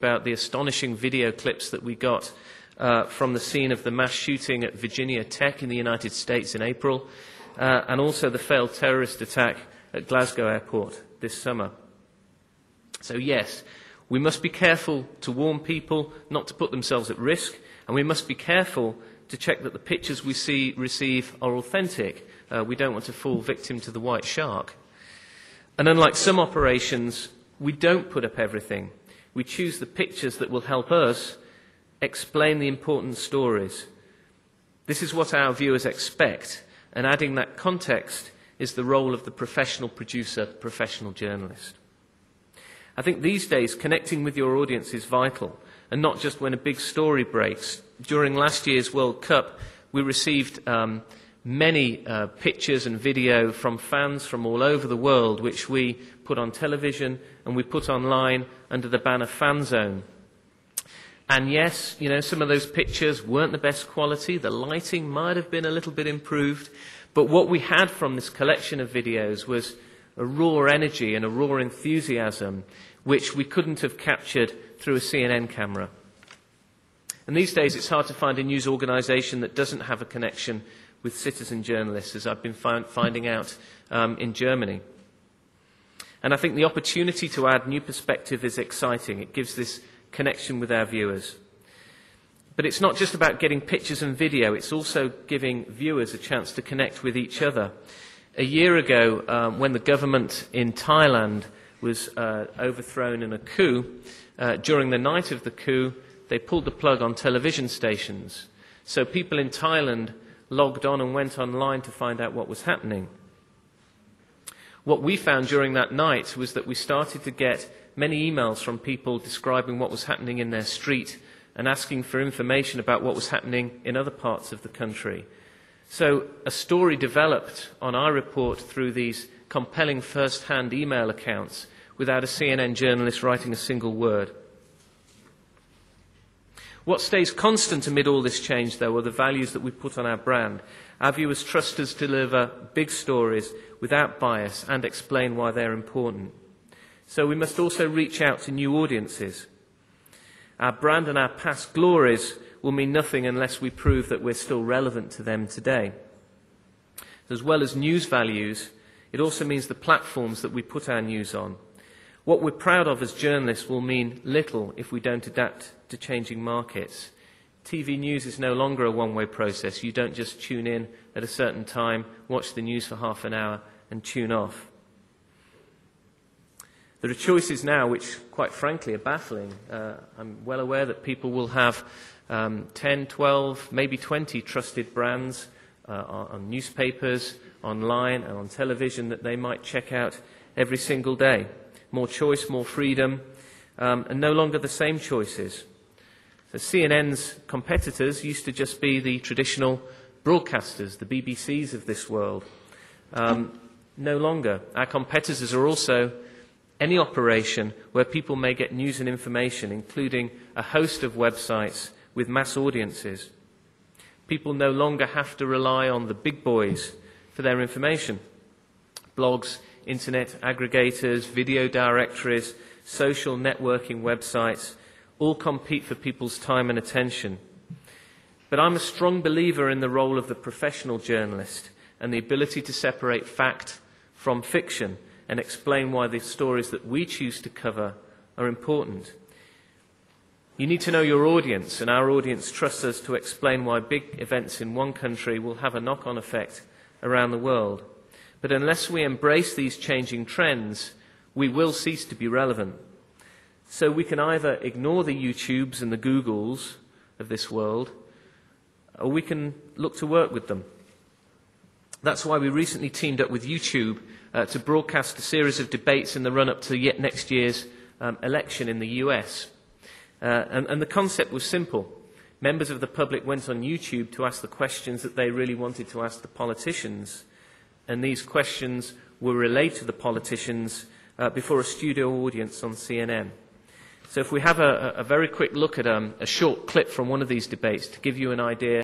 about the astonishing video clips that we got from the scene of the mass shooting at Virginia Tech in the United States in April, and also the failed terrorist attack at Glasgow Airport this summer. So yes, we must be careful to warn people not to put themselves at risk, and we must be careful to check that the pictures we receive are authentic. We don't want to fall victim to the white shark. And unlike some operations, we don't put up everything. We choose the pictures that will help us explain the important stories. This is what our viewers expect, and adding that context is the role of the professional producer, the professional journalist. I think these days connecting with your audience is vital, and not just when a big story breaks. During last year's World Cup, we received many pictures and video from fans from all over the world, which we put on television and we put online under the banner Fan Zone. And yes, you know, some of those pictures weren't the best quality. The lighting might have been a little bit improved. But what we had from this collection of videos was a raw energy and a raw enthusiasm which we couldn't have captured through a CNN camera. And these days it's hard to find a news organisation that doesn't have a connection with citizen journalists, as I've been finding out in Germany. And I think the opportunity to add new perspective is exciting. It gives this connection with our viewers. But it's not just about getting pictures and video, it's also giving viewers a chance to connect with each other. A year ago, when the government in Thailand was overthrown in a coup, during the night of the coup, they pulled the plug on television stations. So people in Thailand logged on and went online to find out what was happening. What we found during that night was that we started to get many emails from people describing what was happening in their street and asking for information about what was happening in other parts of the country. So a story developed on our report through these compelling first-hand email accounts without a CNN journalist writing a single word. What stays constant amid all this change, though, are the values that we put on our brand. Our viewers trust us to deliver big stories without bias and explain why they're important. So we must also reach out to new audiences. Our brand and our past glories will mean nothing unless we prove that we're still relevant to them today. As well as news values, it also means the platforms that we put our news on. What we're proud of as journalists will mean little if we don't adapt to changing markets. TV news is no longer a one-way process. You don't just tune in at a certain time, watch the news for half an hour and tune off. There are choices now which, quite frankly, are baffling. I'm well aware that people will have 10, 12, maybe 20 trusted brands on newspapers, online and on television that they might check out every single day. More choice, more freedom, and no longer the same choices. So CNN's competitors used to just be the traditional broadcasters, the BBCs of this world. No longer. Our competitors are also any operation where people may get news and information, including a host of websites with mass audiences. People no longer have to rely on the big boys for their information. Blogs, internet aggregators, video directories, social networking websites all compete for people's time and attention. But I'm a strong believer in the role of the professional journalist and the ability to separate fact from fiction and explain why the stories that we choose to cover are important. You need to know your audience, and our audience trusts us to explain why big events in one country will have a knock-on effect around the world. But unless we embrace these changing trends, we will cease to be relevant. So we can either ignore the YouTubes and the Googles of this world, or we can look to work with them. That's why we recently teamed up with YouTube to broadcast a series of debates in the run-up to next year's election in the US. And the concept was simple. Members of the public went on YouTube to ask the questions that they really wanted to ask the politicians, and these questions were relayed to the politicians before a studio audience on CNN. So if we have a very quick look at a short clip from one of these debates to give you an idea